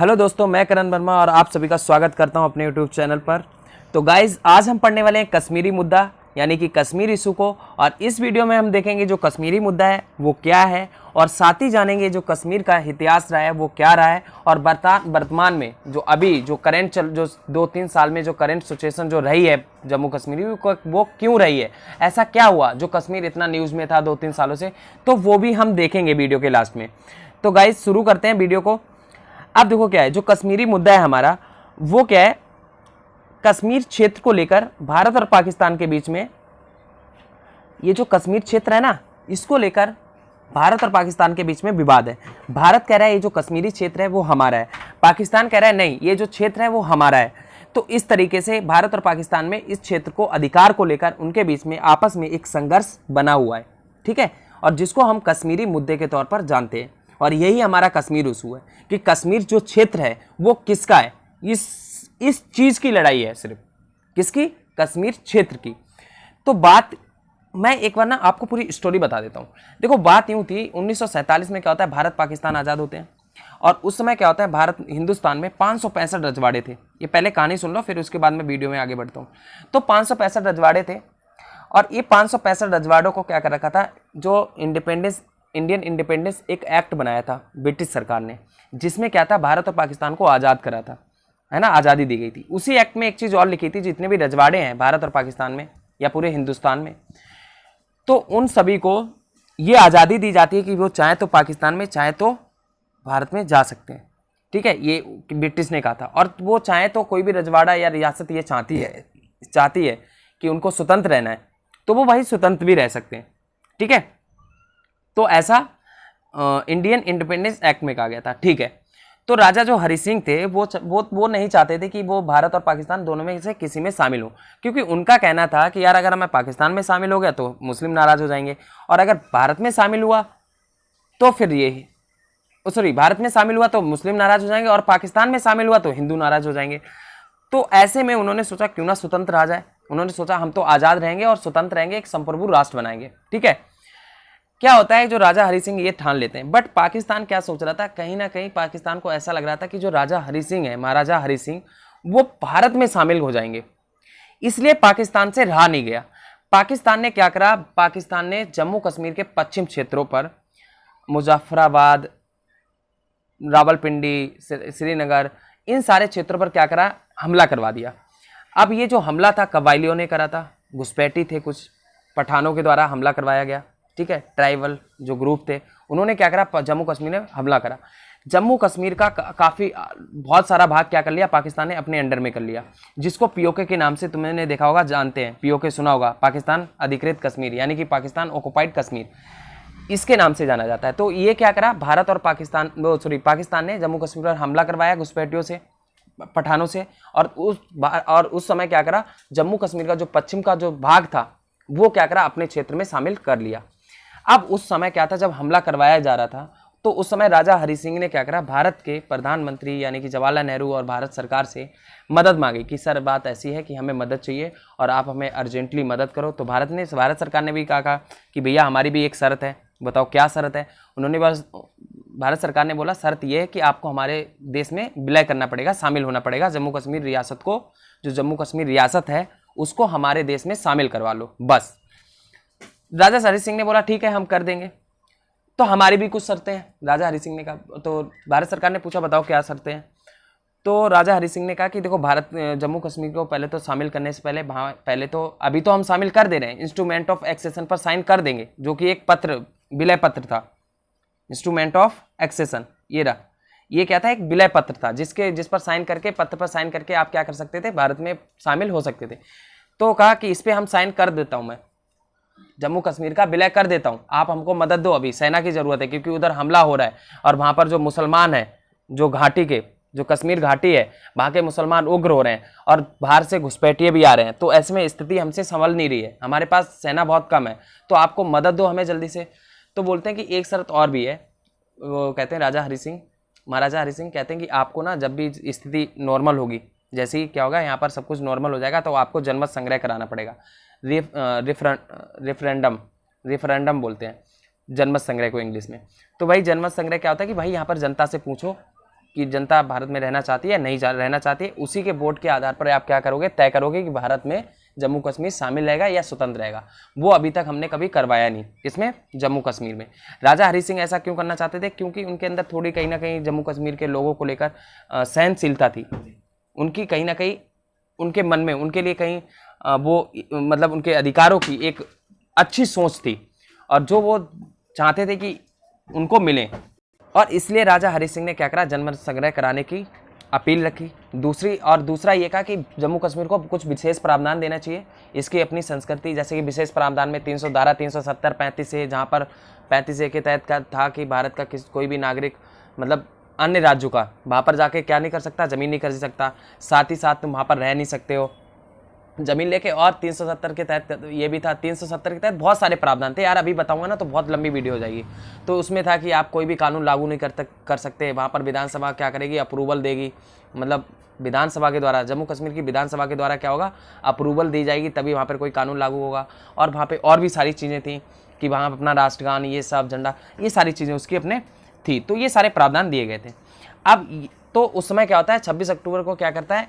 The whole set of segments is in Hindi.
हेलो दोस्तों, मैं करण वर्मा और आप सभी का स्वागत करता हूं अपने यूट्यूब चैनल पर। तो गाइज, आज हम पढ़ने वाले हैं कश्मीरी मुद्दा यानी कि कश्मीर इशू को। और इस वीडियो में हम देखेंगे जो कश्मीरी मुद्दा है वो क्या है, और साथ ही जानेंगे जो कश्मीर का इतिहास रहा है वो क्या रहा है, और वर्तमान में जो अभी जो करंट जो 2-3 साल में जो करंट सिचुएशन जो रही है जम्मू कश्मीर वो क्यों रही है, ऐसा क्या हुआ जो कश्मीर इतना न्यूज़ में था 2-3 सालों से, तो वो भी हम देखेंगे वीडियो के लास्ट में। तो गाइज, शुरू करते हैं वीडियो को। अब देखो क्या है जो कश्मीरी मुद्दा है हमारा, वो क्या है, कश्मीर क्षेत्र को लेकर भारत और पाकिस्तान के बीच में ये जो कश्मीर क्षेत्र है ना, इसको लेकर भारत और पाकिस्तान के बीच में विवाद है। भारत कह रहा है ये जो कश्मीरी क्षेत्र है वो हमारा है, पाकिस्तान कह रहा है नहीं ये जो क्षेत्र है वो हमारा है। तो इस तरीके से भारत और पाकिस्तान में इस क्षेत्र को अधिकार को लेकर उनके बीच में आपस में एक संघर्ष बना हुआ है, ठीक है, और जिसको हम कश्मीरी मुद्दे के तौर पर जानते हैं। और यही हमारा कश्मीर इशू है कि कश्मीर जो क्षेत्र है वो किसका है, इस चीज की लड़ाई है, सिर्फ किसकी, कश्मीर क्षेत्र की। तो बात मैं एक बार ना आपको पूरी स्टोरी बता देता हूँ। देखो बात यूँ थी, 1947 में क्या होता है, भारत पाकिस्तान आज़ाद होते हैं, और उस समय क्या होता है, भारत हिंदुस्तान में 565 रजवाड़े थे। ये पहले कहानी सुन लो, फिर उसके बाद में वीडियो में आगे बढ़ता हूँ। तो 565 रजवाड़े थे, और ये 565 रजवाड़ों को क्या कर रखा था, जो इंडियन इंडिपेंडेंस एक एक्ट बनाया था ब्रिटिश सरकार ने, जिसमें क्या था, भारत और पाकिस्तान को आज़ाद करा था, है ना, आज़ादी दी गई थी। उसी एक्ट में एक चीज़ और लिखी थी, जितने भी रजवाड़े हैं भारत और पाकिस्तान में या पूरे हिंदुस्तान में, तो उन सभी को ये आज़ादी दी जाती है कि वो चाहे तो पाकिस्तान में चाहे तो भारत में जा सकते हैं, ठीक है, ये ब्रिटिश ने कहा था। और वो चाहे तो कोई भी रजवाड़ा या रियासत ये चाहती है कि उनको स्वतंत्र रहना है, तो वो भाई स्वतंत्र भी रह सकते हैं, ठीक है। तो ऐसा इंडियन इंडिपेंडेंस एक्ट में कहा गया था, ठीक है। तो राजा जो हरि सिंह थे वो नहीं चाहते थे कि वो भारत और पाकिस्तान दोनों में से किसी में शामिल हो, क्योंकि उनका कहना था कि यार अगर मैं पाकिस्तान में शामिल हो गया तो मुस्लिम नाराज हो जाएंगे, और अगर भारत में शामिल हुआ तो फिर भारत में शामिल हुआ तो मुस्लिम नाराज हो जाएंगे, और पाकिस्तान में शामिल हुआ तो हिंदू नाराज हो जाएंगे। तो ऐसे में उन्होंने सोचा क्यों ना स्वतंत्र आ जाए, उन्होंने सोचा हम तो आज़ाद रहेंगे और स्वतंत्र रहेंगे, एक संप्रभु राष्ट्र बनाएंगे, ठीक है। क्या होता है, जो राजा हरि सिंह ये ठान लेते हैं, बट पाकिस्तान क्या सोच रहा था, कहीं ना कहीं पाकिस्तान को ऐसा लग रहा था कि जो राजा हरि सिंह है, महाराजा हरि सिंह, वो भारत में शामिल हो जाएंगे, इसलिए पाकिस्तान से रहा नहीं गया। पाकिस्तान ने क्या करा, पाकिस्तान ने जम्मू कश्मीर के पश्चिम क्षेत्रों पर मुजफ्फराबाद, रावलपिंडी, श्रीनगर, इन सारे क्षेत्रों पर क्या करा, हमला करवा दिया। अब ये जो हमला था कबायलियों ने करा था, घुसपैठी थे, कुछ पठानों के द्वारा हमला करवाया गया, ठीक है, ट्राइबल जो ग्रुप थे उन्होंने क्या करा, जम्मू कश्मीर में हमला करा। जम्मू कश्मीर का बहुत सारा भाग क्या कर लिया, पाकिस्तान ने अपने अंडर में कर लिया, जिसको पीओके के नाम से तुमने देखा होगा, जानते हैं, पीओके सुना होगा, पाकिस्तान अधिकृत कश्मीर, यानी कि पाकिस्तान ऑक्युपाइड कश्मीर, इसके नाम से जाना जाता है। तो ये क्या करा, भारत और पाकिस्तान ने जम्मू कश्मीर पर हमला करवाया घुसपैठियों से, पठानों से, और उस समय क्या करा, जम्मू कश्मीर का जो पश्चिम का जो भाग था वो क्या करा, अपने क्षेत्र में शामिल कर लिया। अब उस समय क्या था, जब हमला करवाया जा रहा था, तो उस समय राजा हरि सिंह ने क्या करा, भारत के प्रधानमंत्री यानी कि जवाहरलाल नेहरू और भारत सरकार से मदद मांगी कि सर बात ऐसी है कि हमें मदद चाहिए और आप हमें अर्जेंटली मदद करो। तो भारत सरकार ने भी कहा कि भैया हमारी भी एक शर्त है, बताओ क्या शर्त है। उन्होंने बस, भारत सरकार ने बोला शर्त यह है कि आपको हमारे देश में विलय करना पड़ेगा, शामिल होना पड़ेगा, जम्मू कश्मीर रियासत को, जो जम्मू कश्मीर रियासत है उसको हमारे देश में शामिल करवा लो, बस। राजा हरि सिंह ने बोला ठीक है हम कर देंगे, तो हमारी भी कुछ शर्तें हैं, राजा हरि सिंह ने कहा। तो भारत सरकार ने पूछा बताओ क्या शर्तें हैं। तो राजा हरि सिंह ने कहा कि देखो जम्मू कश्मीर को पहले तो शामिल करने से पहले तो अभी तो हम शामिल कर दे रहे हैं, इंस्ट्रूमेंट ऑफ एक्सेशन पर साइन कर देंगे, जो कि एक पत्र, विलय पत्र था, इंस्ट्रूमेंट ऑफ एक्सेशन, ये रहा, ये क्या था, एक विलय पत्र था, जिस पर साइन करके, पत्र पर साइन करके आप क्या कर सकते थे, भारत में शामिल हो सकते थे। तो कहा कि इस पर हम साइन कर देता हूं, मैं जम्मू कश्मीर का विलय कर देता हूं, आप हमको मदद दो, अभी सेना की जरूरत है, क्योंकि उधर हमला हो रहा है और वहां पर जो मुसलमान है, जो घाटी के, जो कश्मीर घाटी है, वहां के मुसलमान उग्र हो रहे हैं और बाहर से घुसपैठिए भी आ रहे हैं। तो ऐसे में स्थिति हमसे संभल नहीं रही है, हमारे पास सेना बहुत कम है, तो आपको मदद दो हमें जल्दी से। तो बोलते हैं कि एक शर्त और भी है, वो कहते हैं महाराजा हरि सिंह कहते हैं कि आपको ना जब भी स्थिति नॉर्मल होगी, जैसे ही क्या होगा यहाँ पर सब कुछ नॉर्मल हो जाएगा, तो आपको जनमत संग्रह कराना पड़ेगा, रेफरेंडम बोलते हैं जनमत संग्रह को इंग्लिश में। तो भाई जनमत संग्रह क्या होता है कि भाई यहाँ पर जनता से पूछो की जनता भारत में रहना चाहती है या नहीं रहना चाहती है, उसी के वोट के आधार पर आप क्या करोगे, तय करोगे कि भारत में जम्मू कश्मीर शामिल रहेगा या स्वतंत्र रहेगा। वो अभी तक हमने कभी करवाया नहीं, इसमें जम्मू कश्मीर में। राजा हरि सिंह ऐसा क्यों करना चाहते थे, क्योंकि उनके अंदर थोड़ी कहीं ना कहीं जम्मू कश्मीर के लोगों को लेकर सहनशीलता थी, उनकी कहीं ना कहीं उनके मन में उनके लिए कहीं वो मतलब उनके अधिकारों की एक अच्छी सोच थी, और जो वो चाहते थे कि उनको मिले, और इसलिए राजा हरि सिंह ने क्या करा, जनमत संग्रह कराने की अपील रखी। दूसरा ये कहा कि जम्मू कश्मीर को कुछ विशेष प्रावधान देना चाहिए, इसकी अपनी संस्कृति, जैसे कि विशेष प्रावधान में 312, 370, 35 से, जहाँ पर 35 के तहत का था कि भारत का कोई भी नागरिक मतलब अन्य राज्यों का वहाँ पर जाके क्या नहीं कर सकता, ज़मीन नहीं खरीद सकता, साथ ही साथ तुम वहाँ पर रह नहीं सकते हो ज़मीन लेके। और 370 के तहत ये भी था, 370 के तहत बहुत सारे प्रावधान थे यार, अभी बताऊंगा ना तो बहुत लंबी वीडियो हो जाएगी। तो उसमें था कि आप कोई भी कानून लागू नहीं कर सकते, वहाँ पर विधानसभा क्या करेगी, अप्रूवल देगी, मतलब विधानसभा के द्वारा, जम्मू कश्मीर की विधानसभा के द्वारा क्या होगा, अप्रूवल दी जाएगी, तभी वहाँ पर कोई कानून लागू होगा। और वहाँ पर और भी सारी चीज़ें थी कि वहाँ अपना राष्ट्रगान, ये सब झंडा, ये सारी चीज़ें उसकी अपने थी, तो ये सारे प्रावधान दिए गए थे। अब तो उस समय क्या होता है, 26 अक्टूबर को क्या करता है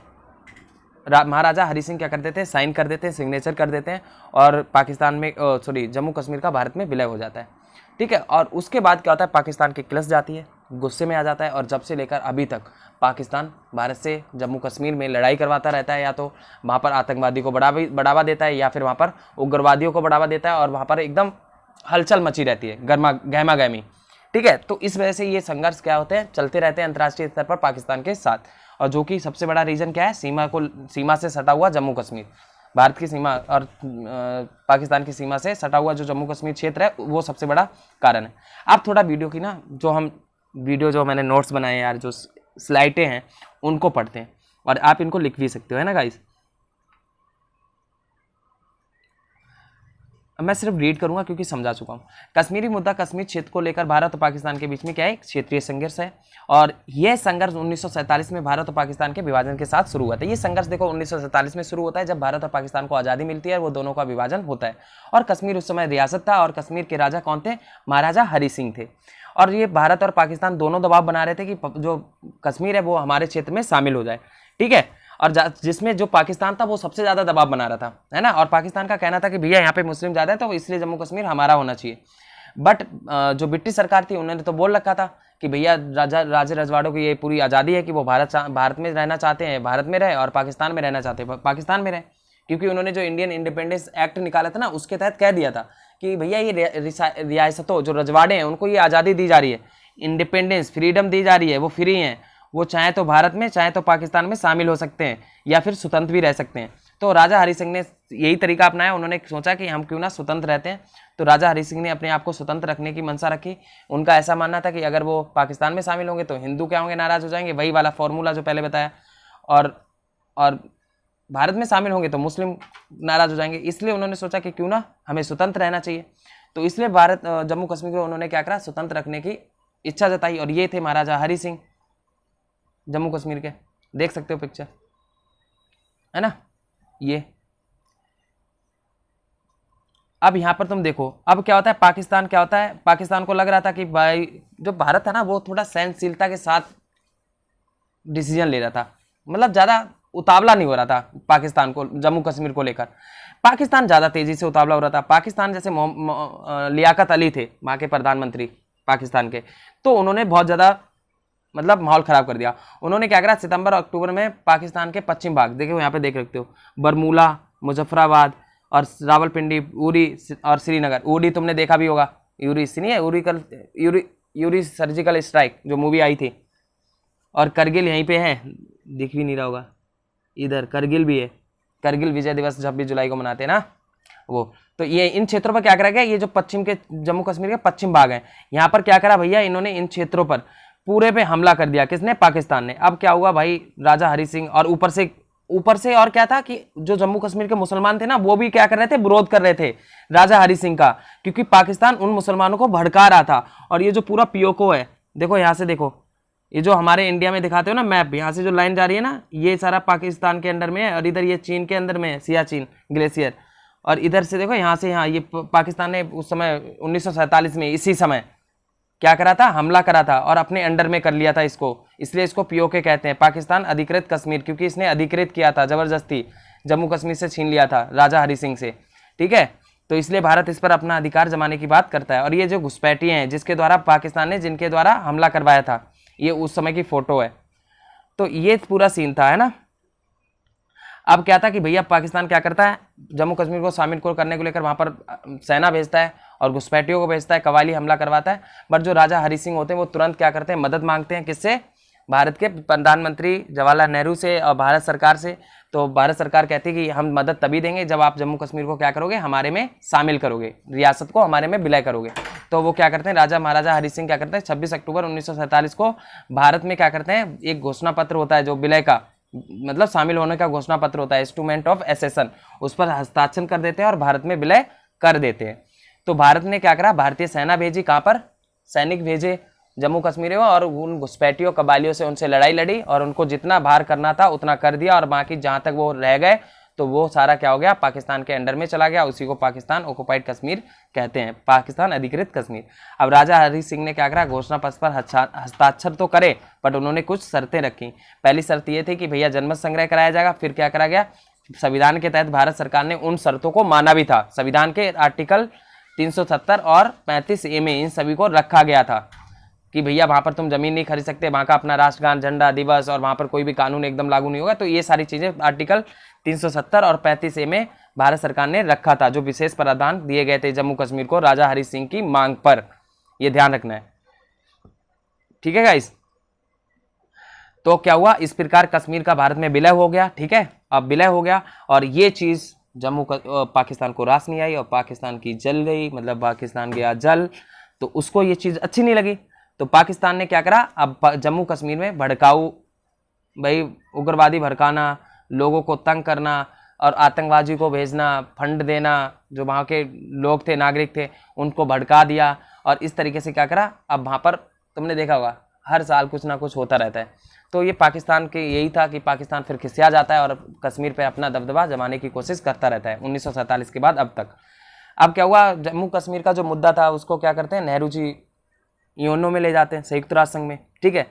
महाराजा हरि सिंह, क्या कर देते हैं, साइन कर देते हैं, सिग्नेचर कर देते हैं, और पाकिस्तान में जम्मू कश्मीर का भारत में विलय हो जाता है, ठीक है। और उसके बाद क्या होता है, पाकिस्तान की क्लस जाती है, गुस्से में आ जाता है, और जब से लेकर अभी तक पाकिस्तान भारत से जम्मू कश्मीर में लड़ाई करवाता रहता है, या तो वहाँ पर आतंकवादी को बढ़ावा देता है, या फिर वहाँ पर उग्रवादियों को बढ़ावा देता है, और वहाँ पर एकदम हलचल मची रहती है, गहमा गहमी, ठीक है। तो इस वजह से ये संघर्ष क्या होते हैं, चलते रहते हैं अंतर्राष्ट्रीय स्तर पर पाकिस्तान के साथ, और जो कि सबसे बड़ा रीजन क्या है, सीमा से सटा हुआ जम्मू कश्मीर, भारत की सीमा और पाकिस्तान की सीमा से सटा हुआ जो जम्मू कश्मीर क्षेत्र है, वो सबसे बड़ा कारण है। आप थोड़ा वीडियो की ना, जो मैंने नोट्स बनाए यार, जो स्लाइडें हैं उनको पढ़ते हैं, और आप इनको लिख भी सकते हो, है ना गाइस। मैं सिर्फ रीड करूंगा क्योंकि समझा चुका हूँ। कश्मीरी मुद्दा कश्मीर क्षेत्र को लेकर भारत और पाकिस्तान के बीच में क्या है, क्षेत्रीय संघर्ष है, और यह संघर्ष 1947 में भारत और पाकिस्तान के विभाजन के साथ शुरू हुआ था। ये संघर्ष देखो 1947 में शुरू होता है, जब भारत और पाकिस्तान को आज़ादी मिलती है, वो दोनों का विभाजन होता है, और कश्मीर उस समय रियासत था, और कश्मीर के राजा कौन थे, महाराजा हरि सिंह थे। और ये भारत और पाकिस्तान दोनों दबाव बना रहे थे कि जो कश्मीर है वो हमारे क्षेत्र में शामिल हो जाए, ठीक है। और जिसमें जो पाकिस्तान था वो सबसे ज़्यादा दबाव बना रहा था, है ना, और पाकिस्तान का कहना था कि भैया यहाँ पे मुस्लिम ज़्यादा है, तो इसलिए जम्मू कश्मीर हमारा होना चाहिए। बट जो ब्रिटिश सरकार थी उन्होंने तो बोल रखा था कि भैया राजे रजवाड़ों की ये पूरी आज़ादी है कि वो भारत में रहना चाहते हैं, भारत में रहे, और पाकिस्तान में रहना चाहते हैं, पाकिस्तान में रहे। क्योंकि उन्होंने जो इंडियन इंडिपेंडेंस एक्ट निकाला था ना, उसके तहत कह दिया था कि भैया ये रियासतों, जो रजवाड़े हैं, उनको ये आज़ादी दी जा रही है, इंडिपेंडेंस, फ्रीडम दी जा रही है, वो फ्री हैं, वो चाहे तो भारत में चाहे तो पाकिस्तान में शामिल हो सकते हैं, या फिर स्वतंत्र भी रह सकते हैं। तो राजा हरि सिंह ने यही तरीका अपनाया, उन्होंने सोचा कि हम क्यों ना स्वतंत्र रहते हैं। तो राजा हरि सिंह ने अपने आप को स्वतंत्र रखने की मंशा रखी। उनका ऐसा मानना था कि अगर वो पाकिस्तान में शामिल होंगे तो हिंदू क्या होंगे, नाराज हो जाएंगे, वही वाला फॉर्मूला जो पहले बताया, और भारत में शामिल होंगे तो मुस्लिम नाराज हो जाएंगे। इसलिए उन्होंने सोचा कि क्यों ना हमें स्वतंत्र रहना चाहिए। तो इसलिए जम्मू कश्मीर को उन्होंने क्या करा, स्वतंत्र रखने की इच्छा जताई, और ये थे महाराजा हरि सिंह जम्मू कश्मीर के, देख सकते हो पिक्चर, है ना ये। अब यहाँ पर तुम देखो, अब क्या होता है, पाकिस्तान क्या होता है, पाकिस्तान को लग रहा था कि भाई जो भारत है ना वो थोड़ा सहनशीलता के साथ डिसीजन ले रहा था, मतलब ज़्यादा उतावला नहीं हो रहा था पाकिस्तान को, जम्मू कश्मीर को लेकर। पाकिस्तान ज़्यादा तेज़ी से उतावला हो रहा था। पाकिस्तान जैसे लियाकत अली थे वहाँ के प्रधानमंत्री पाकिस्तान के, तो उन्होंने बहुत ज़्यादा मतलब माहौल ख़राब कर दिया। उन्होंने क्या करा, सितंबर और अक्टूबर में पाकिस्तान के पश्चिम भाग, देखो यहाँ पे देख सकते हो, बरमूला, मुजफ्फराबाद और रावलपिंडी, उरी और श्रीनगर। उरी तुमने देखा भी होगा, यूरी सुनिए, यूरी सर्जिकल स्ट्राइक जो मूवी आई थी। और करगिल यहीं पे है, दिख भी नहीं रहा होगा, इधर करगिल भी है, करगिल विजय दिवस 26 जुलाई को मनाते हैं ना वो। तो ये इन क्षेत्रों पर क्या करा गया, ये जो पश्चिम के जम्मू कश्मीर के पश्चिम भाग हैं, यहाँ पर क्या करा भैया, इन्होंने इन क्षेत्रों पर पूरे पे हमला कर दिया। किसने, पाकिस्तान ने। अब क्या हुआ भाई, राजा हरि सिंह, और ऊपर से और क्या था कि जो जम्मू कश्मीर के मुसलमान थे ना, वो भी क्या कर रहे थे, विरोध कर रहे थे राजा हरि सिंह का, क्योंकि पाकिस्तान उन मुसलमानों को भड़का रहा था। और ये जो पूरा पीओको है, देखो यहाँ से देखो, ये जो हमारे इंडिया में दिखाते हो ना मैप, यहाँ से जो लाइन जा रही है ना, ये सारा पाकिस्तान के अंदर में है, और इधर ये चीन के अंदर में है, सियाचिन ग्लेशियर। और इधर से देखो, यहाँ से यहाँ, ये पाकिस्तान ने उस समय 1947 में इसी समय क्या करा था, हमला करा था और अपने अंडर में कर लिया था इसको, इसलिए इसको पीओके कहते हैं, पाकिस्तान अधिकृत कश्मीर, क्योंकि इसने अधिकृत किया था, जबरदस्ती जम्मू कश्मीर से छीन लिया था राजा हरि सिंह से, ठीक है। तो इसलिए भारत इस पर अपना अधिकार जमाने की बात करता है। और ये जो घुसपैठिए हैं जिसके द्वारा पाकिस्तान ने जिनके द्वारा हमला करवाया था, ये उस समय की फोटो है। तो ये पूरा सीन था, है ना। अब क्या था कि भैया पाकिस्तान क्या करता है, जम्मू कश्मीर को शामिल को करने को लेकर वहाँ पर सेना भेजता है और घुसपैठियों को भेजता है, कवाली हमला करवाता है। बट जो राजा हरि सिंह होते हैं वो तुरंत क्या करते हैं, मदद मांगते हैं, किससे, भारत के प्रधानमंत्री जवाहरलाल नेहरू से और भारत सरकार से। तो भारत सरकार कहती है कि हम मदद तभी देंगे जब आप जम्मू कश्मीर को क्या करोगे, हमारे में शामिल करोगे, रियासत को हमारे में विलय करोगे। तो वो क्या करते हैं, राजा महाराजा हरि सिंह क्या करते हैं, 26 अक्टूबर 1947 को भारत में क्या करते हैं, एक घोषणा पत्र होता है जो विलय का मतलब शामिल होने का घोषणा पत्र होता है, इंस्ट्रूमेंट ऑफ एसेशन, उस पर हस्ताक्षर कर देते हैं और भारत में विलय कर देते हैं। तो भारत ने क्या करा, भारतीय सेना भेजी, कहाँ पर, सैनिक भेजे जम्मू कश्मीर में, और उन घुसपैठियों कबालियों से उनसे लड़ाई लड़ी और उनको जितना भार करना था उतना कर दिया, और बाकी जहाँ तक वो रह गए तो वो सारा क्या हो गया, पाकिस्तान के अंडर में चला गया। उसी को पाकिस्तान ऑक्युपाइड कश्मीर कहते हैं, पाकिस्तान अधिकृत कश्मीर। अब राजा हरि सिंह ने क्या करा, घोषणा पत्र पर हस्ताक्षर तो करे, बट उन्होंने कुछ शर्तें रखी। पहली शर्त ये थी कि भैया जनमत संग्रह कराया जाएगा। फिर क्या करा गया, संविधान के तहत भारत सरकार ने उन शर्तों को माना भी था, संविधान के आर्टिकल 370 और 35A में इन सभी को रखा गया था कि भैया वहाँ पर तुम जमीन नहीं खरीद सकते, वहाँ का अपना राष्ट्रगान, झंडा दिवस, और वहाँ पर कोई भी कानून एकदम लागू नहीं होगा। तो ये सारी चीज़ें आर्टिकल 370 और 35A में भारत सरकार ने रखा था, जो विशेष प्रावधान दिए गए थे जम्मू कश्मीर को राजा हरि सिंह की मांग पर। ये ध्यान रखना है, ठीक है गाइस। तो क्या हुआ, इस प्रकार कश्मीर का भारत में विलय हो गया, ठीक है। अब विलय हो गया और ये चीज़ पाकिस्तान को रास नहीं आई और पाकिस्तान की जल गई, मतलब पाकिस्तान गया जल, तो उसको ये चीज़ अच्छी नहीं लगी। तो पाकिस्तान ने क्या करा, अब जम्मू कश्मीर में भड़काऊ, भाई उग्रवादी भड़काना, लोगों को तंग करना और आतंकवादी को भेजना, फंड देना, जो वहाँ के लोग थे, नागरिक थे, उनको भड़का दिया। और इस तरीके से क्या करा, अब वहाँ पर तुमने देखा होगा हर साल कुछ ना कुछ होता रहता है। तो ये पाकिस्तान के यही था कि पाकिस्तान फिर खिसिया जाता है और कश्मीर पे अपना दबदबा जमाने की कोशिश करता रहता है 1947 के बाद अब तक। अब क्या हुआ, जम्मू कश्मीर का जो मुद्दा था उसको क्या करते हैं, नेहरू जी यूएनओ में ले जाते हैं, संयुक्त राष्ट्र संघ में, ठीक है।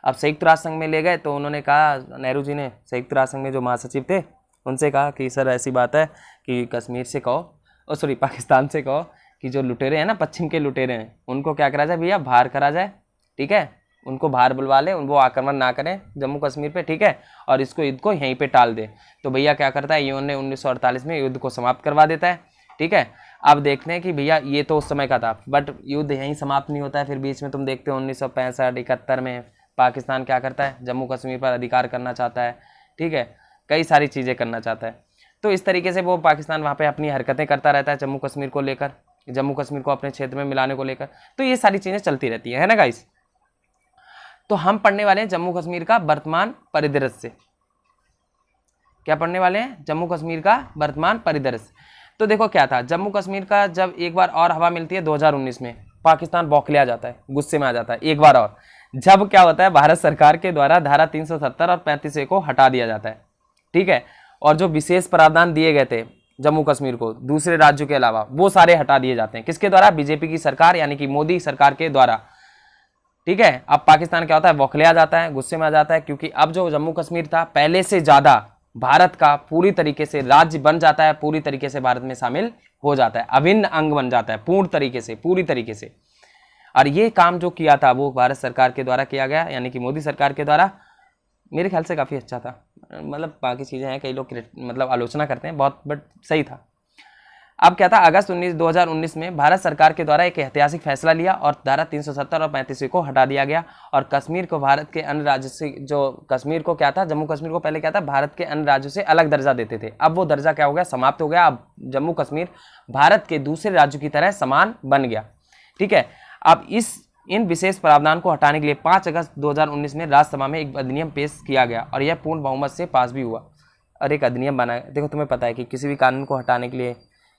अब संयुक्त राष्ट्र संघ में ले गए तो उन्होंने कहा, नेहरू जी ने संयुक्त राष्ट्र संघ में जो महासचिव थे उनसे कहा कि सर ऐसी बात है कि कश्मीर से कहो, सॉरी पाकिस्तान से कहो कि जो लुटेरे हैं ना, पश्चिम के लुटेरे हैं, उनको क्या करा जाए भैया, बाहर करा जाए, ठीक है। उनको बाहर बुलवा ले, वो आक्रमण ना करें जम्मू कश्मीर पे, ठीक है, और इसको युद्ध को यहीं पे टाल दे। तो भैया क्या करता है, यूएन ने 1948 में युद्ध को समाप्त करवा देता है, ठीक है। अब देखते हैं कि भैया ये तो उस समय का था, बट युद्ध यहीं समाप्त नहीं होता है, फिर बीच में तुम देखते हो 1965-71 में पाकिस्तान क्या करता है, जम्मू कश्मीर पर अधिकार करना चाहता है, ठीक है, कई सारी चीज़ें करना चाहता है। तो इस तरीके से वो पाकिस्तान वहाँ पे अपनी हरकतें करता रहता है जम्मू कश्मीर को लेकर, जम्मू कश्मीर को अपने क्षेत्र में मिलाने को लेकर। तो ये सारी चीज़ें चलती रहती है ना गाइस। तो हम पढ़ने वाले हैं जम्मू कश्मीर का वर्तमान परिदृश्य। क्या पढ़ने वाले हैं, जम्मू कश्मीर का वर्तमान परिदृश्य। तो देखो क्या था, जम्मू कश्मीर का जब एक बार और हवा मिलती है 2019 में, पाकिस्तान बौखले आ जाता है, गुस्से में आ जाता है एक बार और, जब क्या होता है, भारत सरकार के द्वारा धारा 370 और 35A को हटा दिया जाता है, ठीक है। और जो विशेष प्रावधान दिए गए थे जम्मू कश्मीर को दूसरे राज्यों के अलावा, वो सारे हटा दिए जाते हैं, किसके द्वारा, बीजेपी की सरकार यानी कि मोदी सरकार के द्वारा, ठीक है। अब पाकिस्तान क्या होता है, बौखले आ जाता है, गुस्से में आ जाता है, क्योंकि अब जो जम्मू कश्मीर था पहले से ज़्यादा भारत का पूरी तरीके से राज्य बन जाता है, पूरी तरीके से भारत में शामिल हो जाता है, अभिन्न अंग बन जाता है पूर्ण तरीके से, पूरी तरीके से। और ये काम जो किया था वो भारत सरकार के द्वारा किया गया, यानी कि मोदी सरकार के द्वारा, मेरे ख्याल से काफ़ी अच्छा था। मतलब बाकी चीज़ें हैं, कई लोग मतलब आलोचना करते हैं बहुत, बट सही था। अब क्या था, अगस्त 2019 में भारत सरकार के द्वारा एक ऐतिहासिक फैसला लिया और धारा 370 और 35A को हटा दिया गया और कश्मीर को भारत के अन्य राज्यों से, जो कश्मीर को क्या था, जम्मू कश्मीर को पहले क्या था, भारत के अन्य राज्यों से अलग दर्जा देते थे, अब वो दर्जा क्या हो गया, समाप्त हो गया। अब जम्मू कश्मीर भारत के दूसरे राज्यों की तरह समान बन गया, ठीक है। अब इन विशेष प्रावधान को हटाने के लिए 5 अगस्त 2019 में राज्यसभा में एक अधिनियम पेश किया गया और यह पूर्ण बहुमत से पास भी हुआ। और एक अधिनियम बना, देखो तुम्हें पता है कि किसी भी कानून को हटाने के लिए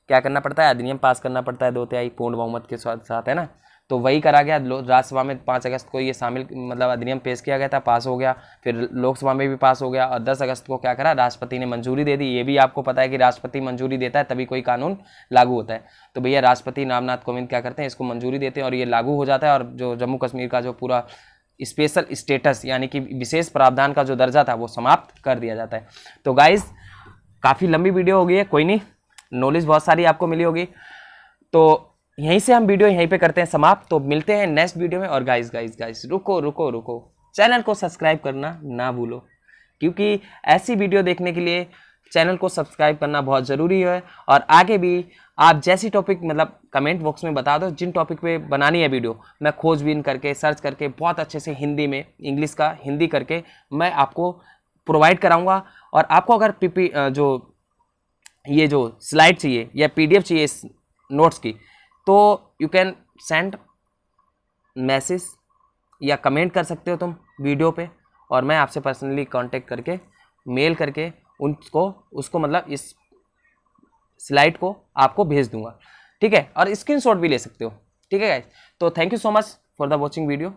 क्या करना पड़ता है, अधिनियम पास करना पड़ता है 2/3 पूर्ण बहुमत के साथ, है ना। तो वही करा गया। राज्यसभा में 5 अगस्त को ये शामिल मतलब अधिनियम पेश किया गया था, पास हो गया, फिर लोकसभा में भी पास हो गया, और 10 अगस्त को क्या करा, राष्ट्रपति ने मंजूरी दे दी। ये भी आपको पता है कि राष्ट्रपति मंजूरी देता है तभी कोई कानून लागू होता है। तो भैया राष्ट्रपति रामनाथ कोविंद क्या करते हैं, इसको मंजूरी देते हैं और ये लागू हो जाता है, और जो जम्मू कश्मीर का जो पूरा स्पेशल स्टेटस यानी कि विशेष प्रावधान का जो दर्जा था वो समाप्त कर दिया जाता है। तो गाइज काफ़ी लंबी वीडियो हो गई है, कोई नहीं, नॉलेज बहुत सारी आपको मिली होगी। तो यहीं से हम वीडियो यहीं पे करते हैं समाप्त। तो मिलते हैं नेक्स्ट वीडियो में। और गाइस रुको, चैनल को सब्सक्राइब करना ना भूलो, क्योंकि ऐसी वीडियो देखने के लिए चैनल को सब्सक्राइब करना बहुत ज़रूरी है। और आगे भी आप जैसी टॉपिक मतलब कमेंट बॉक्स में बता दो, जिन टॉपिक पे बनानी है वीडियो, मैं खोजबीन करके सर्च करके बहुत अच्छे से हिंदी में, इंग्लिश का हिंदी करके मैं आपको प्रोवाइड कराऊंगा। और आपको अगर जो ये जो स्लाइड चाहिए या PDF चाहिए इस नोट्स की, तो यू कैन सेंड मैसेज या कमेंट कर सकते हो तुम वीडियो पे, और मैं आपसे पर्सनली कांटेक्ट करके मेल करके उसको मतलब इस स्लाइड को आपको भेज दूंगा, ठीक है। और स्क्रीनशॉट भी ले सकते हो, ठीक है गाइस। तो thank you so much for the watching video.